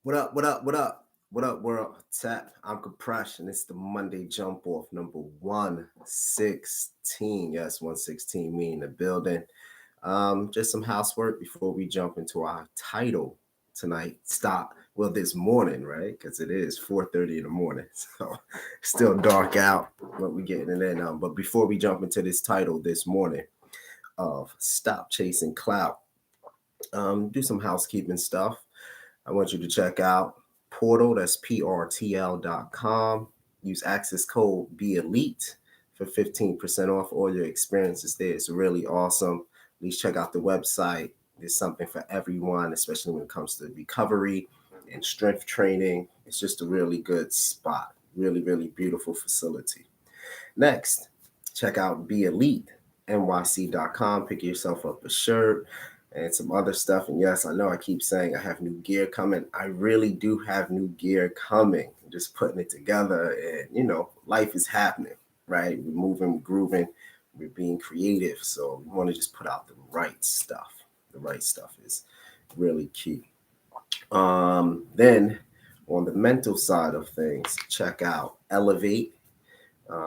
What up? What up? What up? What up, world? Tap. I'm Compression. It's the Monday jump off number 116. Yes, 116. Me in the building. Just some housework before we jump into our title tonight. Stop. Well, this morning, right? Because it is 4:30 in the morning. So still dark out, but we're getting it in. But before we jump into this title this morning of Stop Chasing Clout, do some housekeeping stuff. I want you to check out Portal, that's PRTL.com. Use access code BELITE for 15% off all your experiences there. It's really awesome. Please check out the website. There's something for everyone, especially when it comes to recovery and strength training. It's just a really good spot. Really, really beautiful facility. Next, check out BELITENYC.com. Pick yourself up a shirt and some other stuff. And yes, I know I keep saying I have new gear coming. I really do have new gear coming. I'm just putting it together, and life is happening, right? We're moving, we're grooving, we're being creative. So we want to just put out the right stuff. The right stuff is really key. Then on the mental side of things, check out Elevate.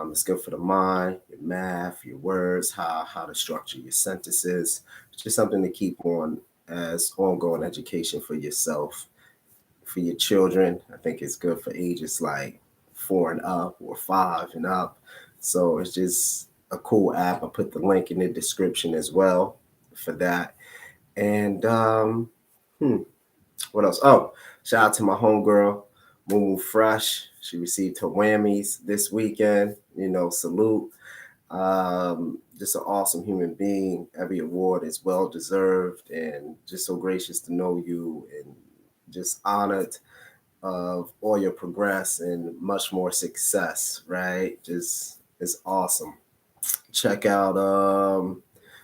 It's good for the mind, your math, your words, how to structure your sentences. It's just something to keep on as ongoing education for yourself, for your children. I think it's good for ages like 4 and up or 5 and up. So it's just a cool app. I put the link in the description as well for that. And what else? Oh, shout out to my homegirl, Moo Fresh. She received her whammies this weekend. Salute. Just an awesome human being. Every award is well deserved, and just so gracious to know you, and just honored of all your progress and much more success. Right? Just it's awesome. Check out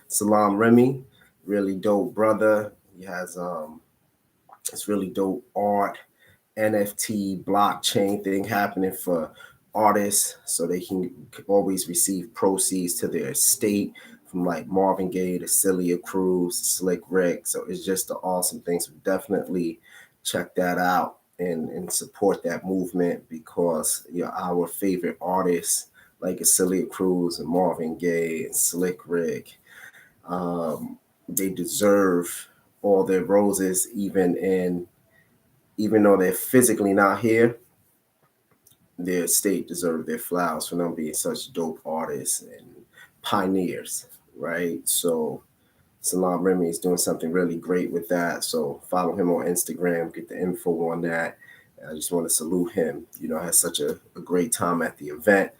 Salam Remy, really dope brother. He has it's really dope art, NFT, blockchain thing happening for artists so they can always receive proceeds to their estate from like Marvin Gaye to Celia Cruz, Slick Rick. So it's just an awesome thing. So definitely check that out and support that movement because our favorite artists like Celia Cruz and Marvin Gaye and Slick Rick. They deserve all their roses, even though they're physically not here, their estate deserve their flowers for them being such dope artists and pioneers, right? So Salam Remy is doing something really great with that. So follow him on Instagram, get the info on that. I just want to salute him. I had such a great time at the event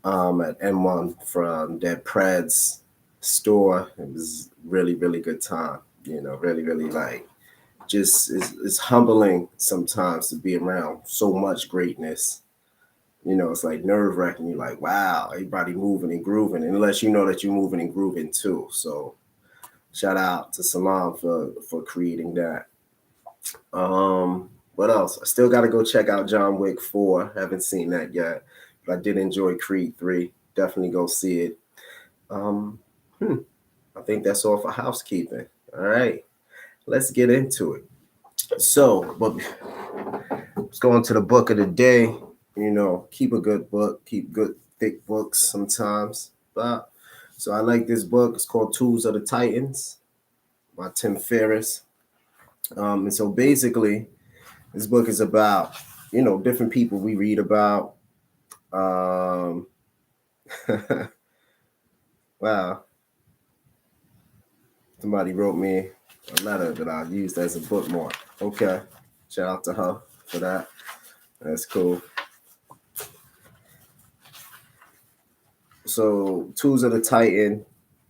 at M1 from Dead Pred's store. It was really, really good time. Really, really like just is humbling sometimes to be around so much greatness. It's like nerve wracking. You're like, wow, everybody moving and grooving, unless you know that you're moving and grooving too. So shout out to Salam for creating that. What else? I still got to go check out John Wick 4. Haven't seen that yet, but I did enjoy Creed 3. Definitely go see it. Um, hmm, I think that's all for housekeeping. All right, let's get into it. So, but let's go into the book of the day. Keep a good book, keep good thick books sometimes. But so I like this book. It's called Tools of the Titans by Tim Ferriss. And so basically, this book is about different people we read about. Um, wow, somebody wrote me a letter that I used as a bookmark. Okay, shout out to her for that. That's cool. So Tools of the Titan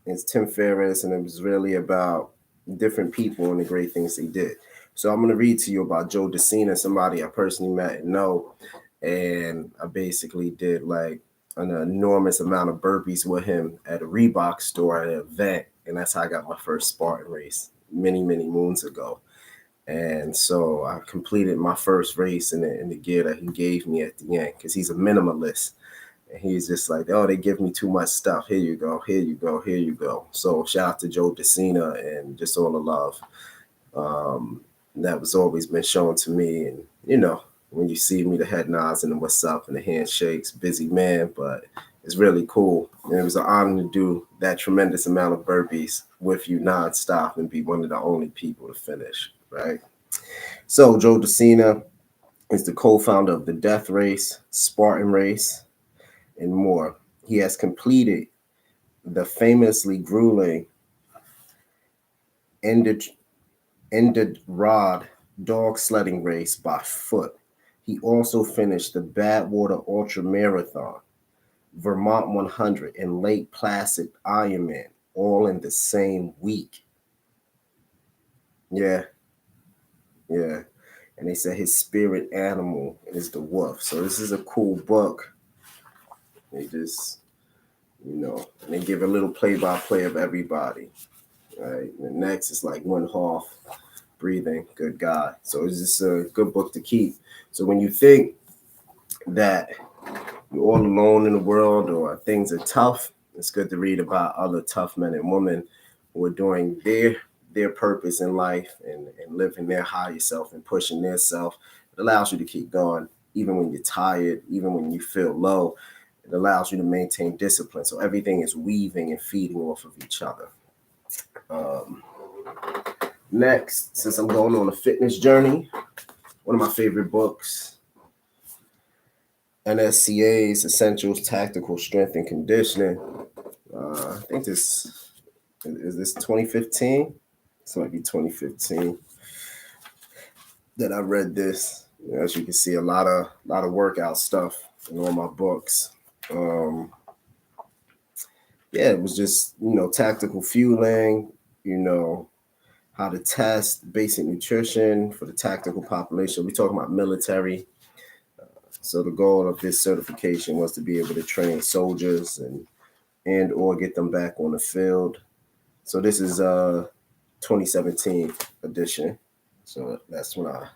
is Tim Ferriss, and it was really about different people and the great things they did. So I'm going to read to you about Joe DeCina, somebody I personally met and know, and I basically did like an enormous amount of burpees with him at a Reebok store at an event, and that's how I got my first Spartan race many, many moons ago. And so I completed my first race in the gear that he gave me at the end because he's a minimalist. And he's just like, oh, they give me too much stuff. Here you go, here you go, here you go. So shout out to Joe DeCina and just all the love. that was always been shown to me. And, you know, when you see me, the head nods and the what's up and the handshakes, busy man, but it's really cool. And it was an honor to do that tremendous amount of burpees with you nonstop and be one of the only people to finish, right? So, Joe DeCina is the co founder of the Death Race, Spartan Race, and more. He has completed the famously grueling ended ended rod dog sledding race by foot. He also finished the Badwater Ultra Marathon, Vermont 100, and Lake Placid Ironman, all in the same week. Yeah, yeah. And they said his spirit animal is the wolf. So this is a cool book. They just, and they give a little play-by-play of everybody. Right. The next is like Wim Hof, breathing, good God. So it's just a good book to keep. So when you think that you're all alone in the world or things are tough, it's good to read about other tough men and women who are doing their purpose in life and living their higher self and pushing their self. It allows you to keep going even when you're tired, even when you feel low. It allows you to maintain discipline. So everything is weaving and feeding off of each other. Um, Next, since I'm going on a fitness journey, one of my favorite books, NSCA's Essentials Tactical Strength and Conditioning. I think this 2015. This might be 2015 that I read this. As you can see, a lot of workout stuff in all my books. Yeah, it was just tactical fueling. You know how to test basic nutrition for the tactical population. We're talking about military. So the goal of this certification was to be able to train soldiers and or get them back on the field. So this is 2017 edition. So that's when I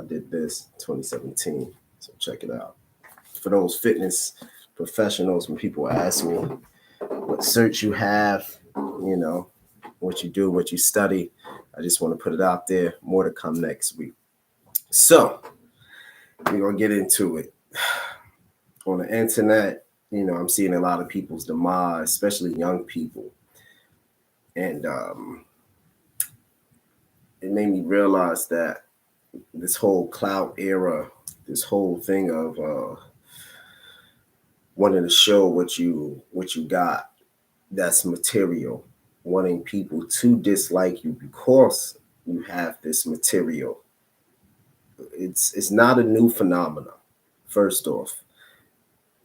did this 2017. So check it out. For those fitness professionals, when people ask me what search you have, you know, what you do, what you study, I just want to put it out there. More to come next week. So we're gonna get into it. On the internet, I'm seeing a lot of people's demise, especially young people. And it made me realize that this whole clout era, this whole thing of wanting to show what you got, that's material, wanting people to dislike you because you have this material. It's not a new phenomenon. First off,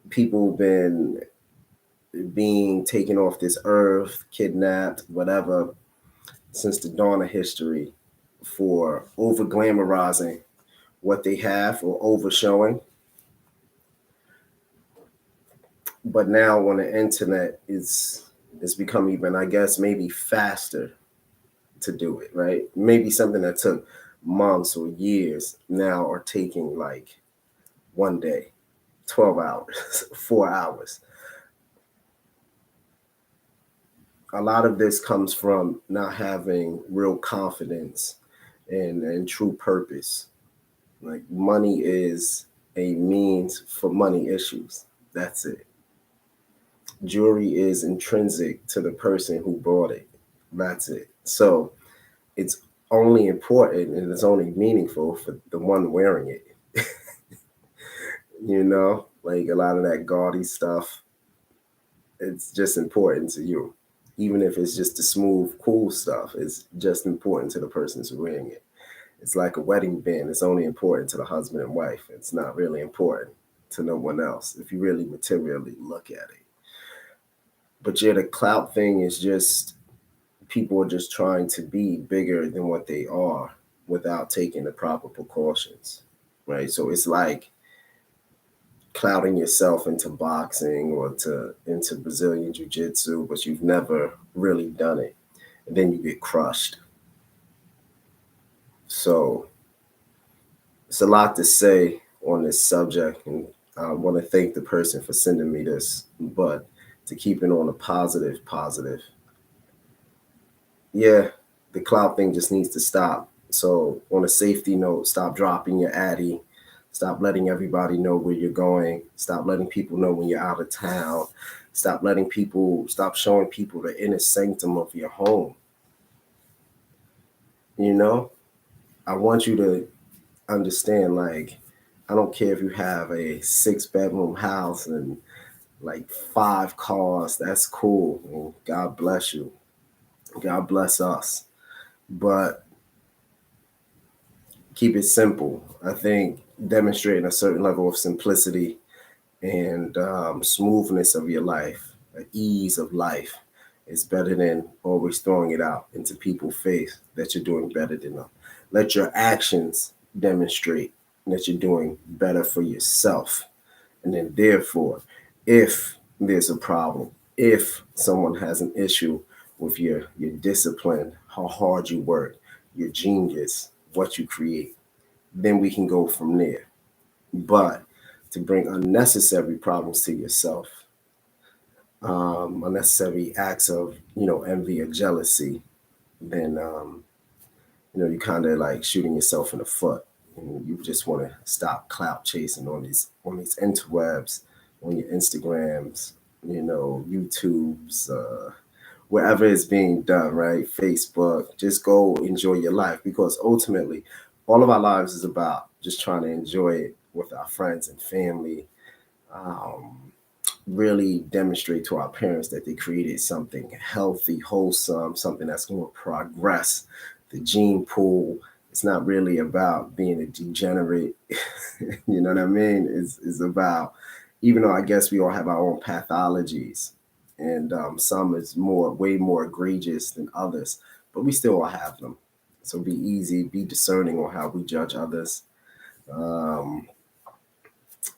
people have been being taken off this earth, kidnapped, whatever, since the dawn of history for over glamorizing what they have or over showing. But now on the internet, it's become even, I guess, maybe faster to do it, right? Maybe something that took months or years now are taking like one day, 12 hours, 4 hours. A lot of this comes from not having real confidence and true purpose. Like money is a means for money issues. That's it. Jewelry is intrinsic to the person who bought it. That's it. So it's only important and it's only meaningful for the one wearing it. Like a lot of that gaudy stuff, it's just important to you. Even if it's just the smooth, cool stuff, it's just important to the person who's wearing it. It's like a wedding band. It's only important to the husband and wife. It's not really important to no one else if you really materially look at it. But yeah, the clout thing is just people are just trying to be bigger than what they are without taking the proper precautions, right? So it's like clouting yourself into boxing or into Brazilian jiu-jitsu, but you've never really done it. And then you get crushed. So it's a lot to say on this subject, and I want to thank the person for sending me this. But to keep it on a positive, yeah, the clout thing just needs to stop. So on a safety note, stop dropping your addy. Stop letting everybody know where you're going. Stop letting people know when you're out of town. Stop showing people the inner sanctum of your home. You know, I want you to understand, like, I don't care if you have a 6 bedroom house and like 5 cars, that's cool. And God bless you. God bless us. But keep it simple. I think demonstrating a certain level of simplicity and smoothness of your life, ease of life, is better than always throwing it out into people's face that you're doing better than them. Let your actions demonstrate that you're doing better for yourself. And then, therefore, if there's a problem, if someone has an issue with your discipline, how hard you work, your genius, what you create, then we can go from there. But to bring unnecessary problems to yourself, unnecessary acts of, envy or jealousy, then, you kind of like shooting yourself in the foot. And you just want to stop clout chasing on these interwebs, on your Instagrams, YouTubes, wherever it's being done, right? Facebook. Just go enjoy your life, because ultimately, all of our lives is about just trying to enjoy it with our friends and family. Um, really demonstrate to our parents that they created something healthy, wholesome, something that's going to progress the gene pool. It's not really about being a degenerate. You know what I mean? It's about, even though I guess we all have our own pathologies, and some is way more egregious than others, but we still all have them. So be easy, be discerning on how we judge others. Um,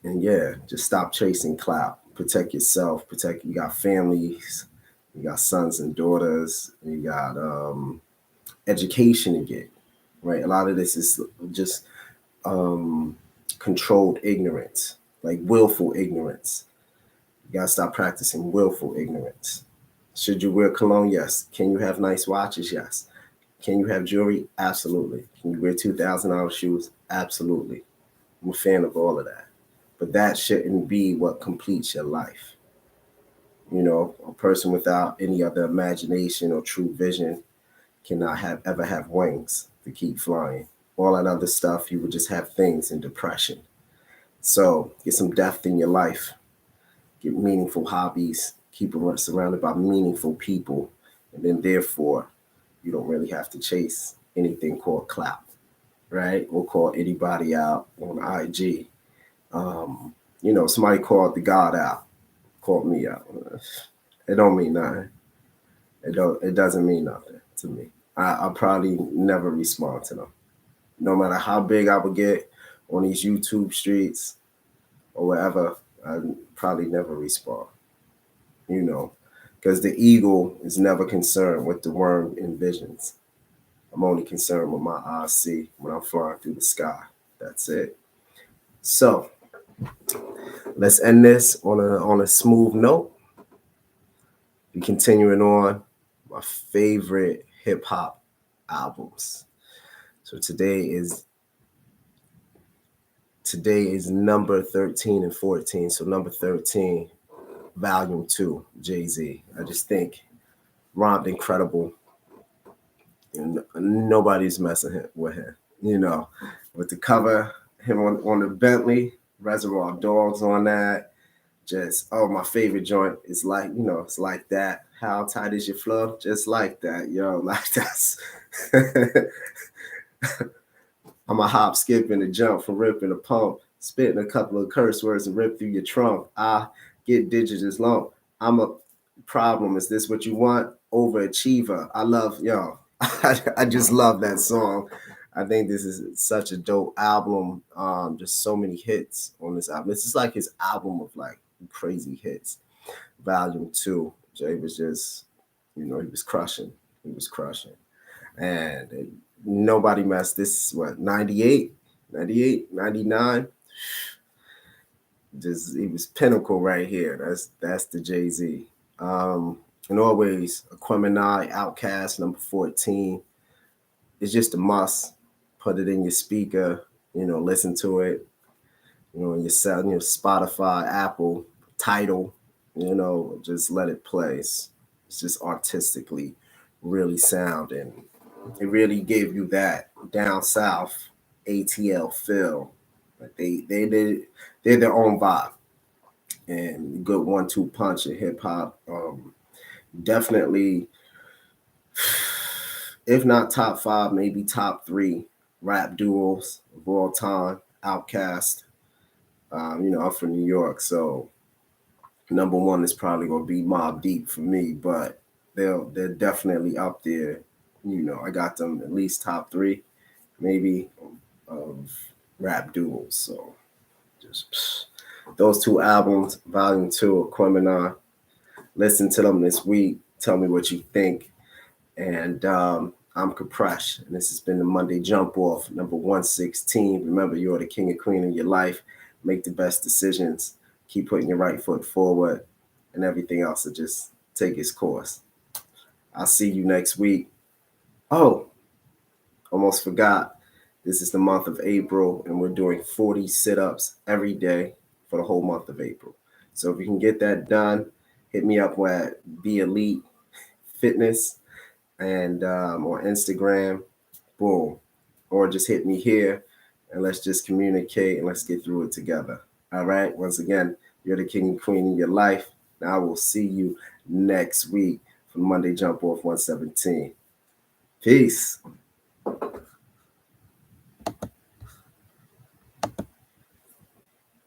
and yeah, just stop chasing clout. Protect yourself. You got families, you got sons and daughters, you got education to get, right? A lot of this is just um, controlled ignorance, like willful ignorance. You gotta stop practicing willful ignorance. Should you wear cologne? Yes. Can you have nice watches? Yes. Can you have jewelry? Absolutely. Can you wear $2,000 shoes? Absolutely. I'm a fan of all of that. But that shouldn't be what completes your life. A person without any other imagination or true vision cannot ever have wings to keep flying. All that other stuff, you would just have things in depression. So get some depth in your life, get meaningful hobbies, keep surrounded by meaningful people, and then therefore you don't really have to chase anything called clout, right? Or call anybody out on IG. Somebody called the God out, called me out. It don't mean nothing. It doesn't mean nothing to me. I'll probably never respond to them. No matter how big I would get on these YouTube streets or wherever, I probably never respond. Because the eagle is never concerned with the worm envisions. I'm only concerned with my eyes see when I'm flying through the sky. That's it. So let's end this on a smooth note. Be continuing on my favorite hip hop albums. So today is number 13 and 14. So number 13, Volume 2, Jay-Z. I just think rhymed incredible, and nobody's messing with him. With the cover, him on the Bentley, Reservoir Dogs on that. Just, my favorite joint is like, it's like that. How tight is your flow? Just like that, yo. Like that's I'm a hop, skip, and a jump from ripping a pump, spitting a couple of curse words and rip through your trunk. I get digits as long. I'm a problem. Is this what you want? Overachiever. I love, yo. I just love that song. I think this is such a dope album. Just so many hits on this album. This is like his album of like crazy hits. Volume 2. Jay was just, he was crushing. He was crushing. And nobody messed. This is what, 98, 98, 99. Just, he was pinnacle right here. That's the Jay-Z. And always Aquemini, Outcast, number 14. It's just a must. put it in your speaker, listen to it, in your cell, Spotify, Apple, Tidal, just let it play. It's just artistically really sound, and it really gave you that down south ATL feel. Like they're their own vibe, and good 1-2 punch in hip hop. Definitely, if not top five, maybe top three rap duos of all time. Outkast. I'm from New York, so number one is probably gonna be Mobb Deep for me, but they're definitely up there. I got them at least top three, maybe, of rap duels. So just those two albums, Volume 2 of Aquemini. Listen to them this week. Tell me what you think. And I'm Capresh, and this has been the Monday Jump Off, number 116. Remember, you're the king and queen of your life. Make the best decisions. Keep putting your right foot forward, and everything else will just take its course. I'll see you next week. Oh, almost forgot. This is the month of April, and we're doing 40 sit-ups every day for the whole month of April. So if you can get that done, hit me up at Be Elite Fitness and on Instagram, boom. Or just hit me here and let's just communicate and let's get through it together. All right. Once again, you're the king and queen in your life. Now I will see you next week for Monday Jump Off 117. Peace.